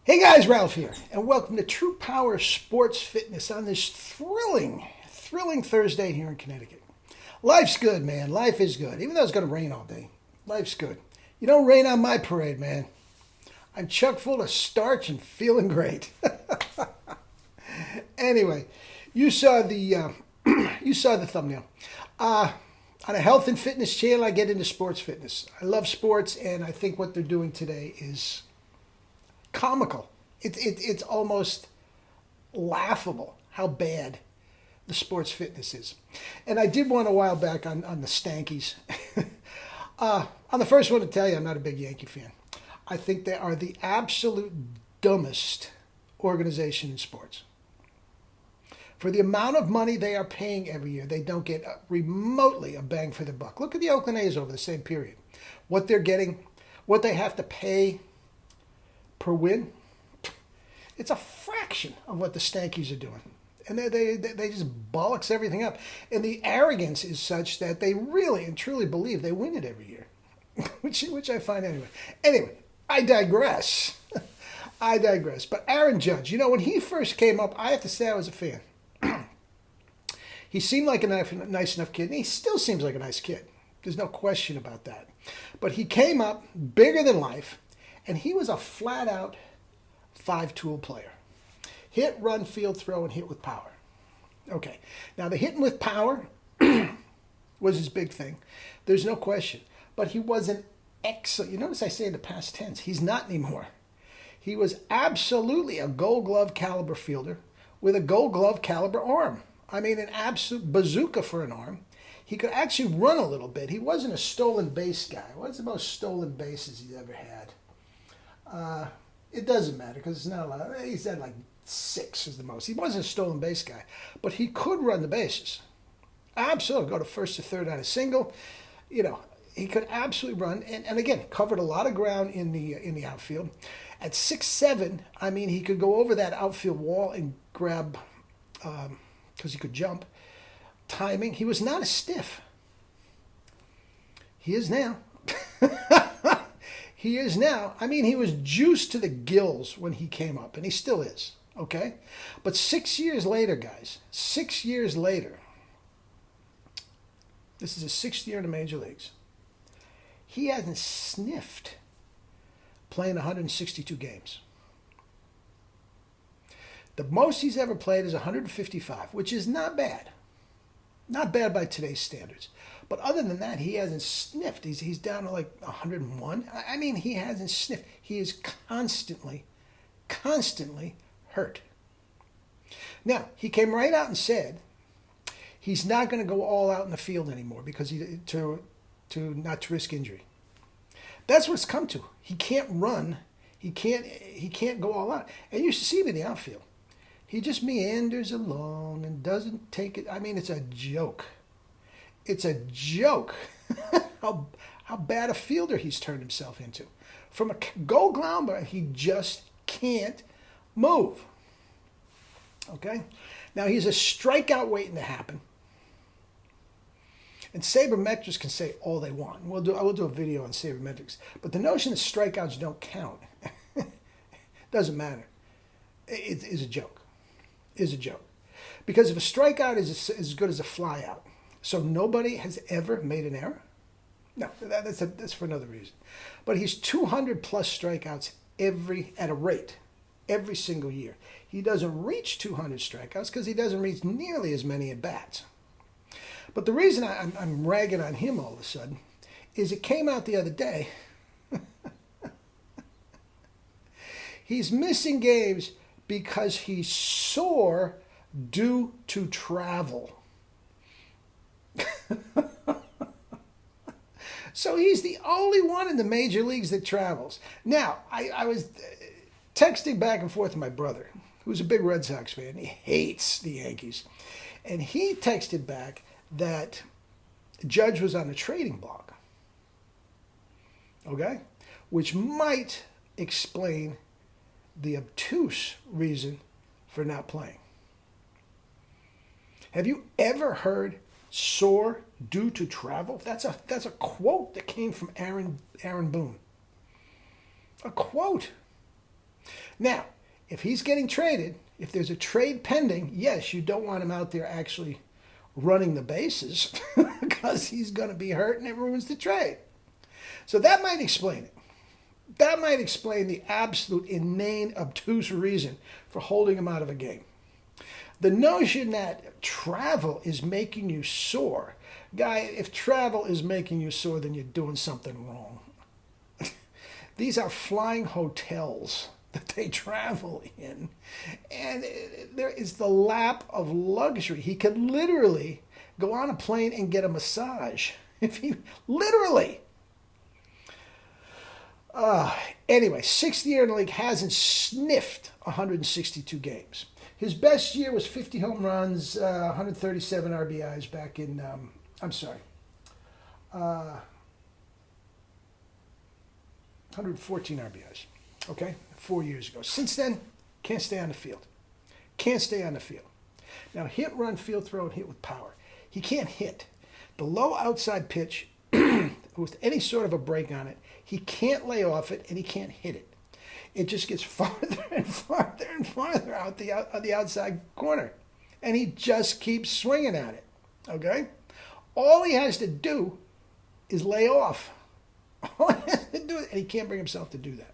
Hey guys, Ralph here, and welcome to True Power Sports Fitness on this thrilling Thursday here in Connecticut. Life's good, man. Life is good. Even though it's going to rain all day, life's good. You don't rain on my parade, man. I'm chock full of starch and feeling great. Anyway, you saw the you saw the thumbnail. On a health and fitness channel, I get into sports fitness. I love sports, and I think what they're doing today is comical. It's almost laughable how bad the sports fitness is. And I did one a while back on the Stankies. I'm the first one to tell you I'm not a big Yankee fan. I think they are the absolute dumbest organization in sports. For the amount of money they are paying every year, they don't get remotely a bang for the buck. Look at the Oakland A's over the same period. What they're getting, what they have to pay per win, it's a fraction of what the Stankies are doing. And they just bollocks everything up. And the arrogance is such that they really and truly believe they win it every year, which I find anyway. Anyway, I digress. I digress. But Aaron Judge, when he first came up, I have to say I was a fan. He seemed like a nice enough kid, and he still seems like a nice kid. There's no question about that. But he came up bigger than life, and he was a flat-out five-tool player. Hit, run, field, throw, and hit with power. Okay, now the hitting with power was his big thing. There's no question. But he was an excellent, you notice I say in the past tense, he's not anymore. He was absolutely a Gold Glove caliber fielder with a Gold Glove caliber arm. I mean, an absolute bazooka for an arm. He could actually run a little bit. He wasn't a stolen base guy. What's the most stolen bases he's ever had? It doesn't matter because it's not a lot. He's had like 6 is the most. He wasn't a stolen base guy, but he could run the bases. Absolutely. Go to first to third on a single. He could absolutely run. And again, covered a lot of ground in the outfield. At 6'7", I mean, he could go over that outfield wall and grab, because he could jump. Timing. He was not a stiff. He is now. He is now. I mean, he was juiced to the gills when he came up, and he still is, okay? But 6 years later, guys, 6 years later, this is his 6th year in the major leagues, he hasn't sniffed playing 162 games. The most he's ever played is 155, which is not bad. Not bad by today's standards. But other than that, he hasn't sniffed. He's down to like 101. I mean, he hasn't sniffed. He is constantly hurt. Now, he came right out and said he's not going to go all out in the field anymore because to not to risk injury. That's what it's come to. He can't run. He can't go all out. And you should see him in the outfield. He just meanders along and doesn't take it. I mean, it's a joke. It's a joke how bad a fielder he's turned himself into. From a Gold Glove, he just can't move. Okay? Now, he's a strikeout waiting to happen. And sabermetrics can say all they want. I will do a video on sabermetrics. But the notion that strikeouts don't count doesn't matter. It is a joke. Is a joke. Because if a strikeout is as good as a flyout, so nobody has ever made an error? No, that's for another reason. But he's 200 plus strikeouts at a rate, every single year. He doesn't reach 200 strikeouts because he doesn't reach nearly as many at bats. But the reason I'm ragging on him all of a sudden is it came out the other day. He's missing games because he's sore due to travel. So he's the only one in the major leagues that travels. Now, I was texting back and forth with my brother, who's a big Red Sox fan. He hates the Yankees. And he texted back that Judge was on a trading block. Okay? Which might explain the obtuse reason for not playing. Have you ever heard sore due to travel? That's a quote that came from Aaron Boone. A quote. Now, if he's getting traded, if there's a trade pending, yes, you don't want him out there actually running the bases because he's going to be hurt and it ruins the trade. So that might explain it. That might explain the absolute inane, obtuse reason for holding him out of a game. The notion that travel is making you sore. Guy, if travel is making you sore, then you're doing something wrong. These are flying hotels that they travel in. And there is the lap of luxury. He could literally go on a plane and get a massage. If he literally. Anyway, sixth year in the league, hasn't sniffed 162 games. His best year was 50 home runs, 137 RBIs back in, 114 RBIs, okay, 4 years ago. Since then, can't stay on the field. Can't stay on the field. Now, hit, run, field throw, and hit with power. He can't hit. The low outside pitch with any sort of a break on it, he can't lay off it and he can't hit it. It just gets farther and farther and farther out the outside corner. And he just keeps swinging at it, okay? All he has to do is lay off. All he has to do, and he can't bring himself to do that,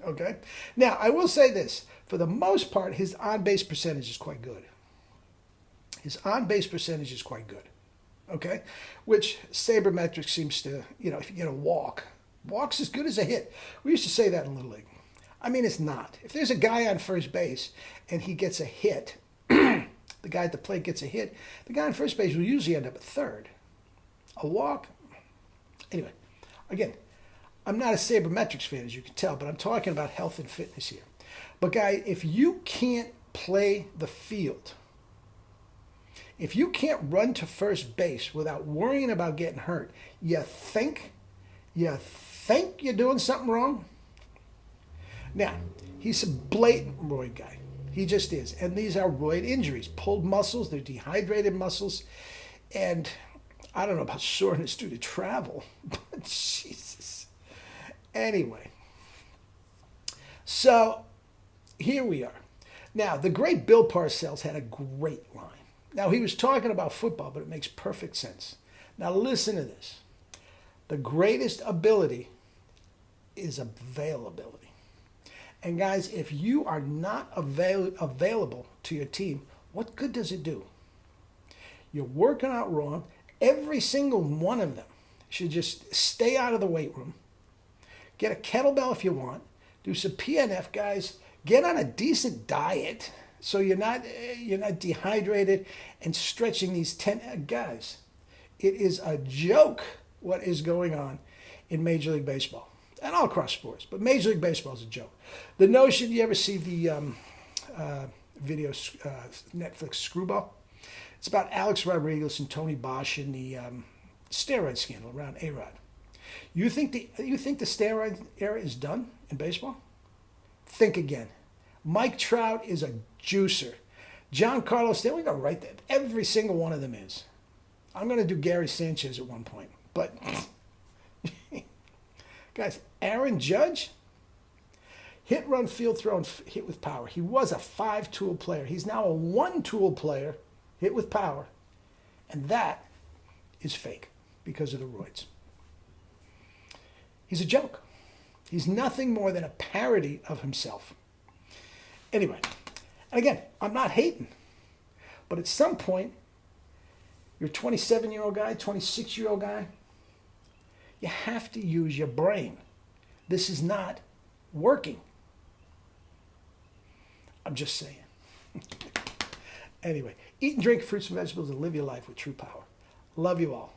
okay? Now, I will say this. For the most part, his on-base percentage is quite good. His on-base percentage is quite good, okay? Which sabermetrics seems to, if you get a walk's as good as a hit. We used to say that in Little League. I mean, it's not. If there's a guy on first base and he gets a hit, the guy at the plate gets a hit, the guy on first base will usually end up at third. A walk? Anyway, again, I'm not a sabermetrics fan, as you can tell, but I'm talking about health and fitness here. But, guy, if you can't play the field, if you can't run to first base without worrying about getting hurt, you think you're doing something wrong? Now, he's a blatant roid guy. He just is. And these are roid injuries. Pulled muscles, they're dehydrated muscles. And I don't know about soreness due to travel, but Jesus. Anyway, so here we are. Now, the great Bill Parcells had a great line. Now, he was talking about football, but it makes perfect sense. Now, listen to this. The greatest ability is availability. And guys, if you are not available to your team, what good does it do? You're working out wrong. Every single one of them should just stay out of the weight room. Get a kettlebell if you want. Do some PNF, guys. Get on a decent diet so you're not dehydrated and stretching these 10 guys. It is a joke what is going on in Major League Baseball. And all across sports, but Major League Baseball is a joke. The notion, you ever see the video Netflix Screwball? It's about Alex Rodriguez and Tony Bosch and the steroid scandal around A-Rod. You think the steroid era is done in baseball? Think again. Mike Trout is a juicer. John Carlos, we go right there. Every single one of them is. I'm going to do Gary Sanchez at one point, but guys, Aaron Judge, hit, run, field throw, and hit with power. He was a 5-tool player. He's now a 1-tool player, hit with power. And that is fake because of the roids. He's a joke. He's nothing more than a parody of himself. Anyway, and again, I'm not hating. But at some point, you're a 27-year-old guy, 26-year-old guy, you have to use your brain. This is not working. I'm just saying. Anyway, eat and drink fruits and vegetables and live your life with true power. Love you all.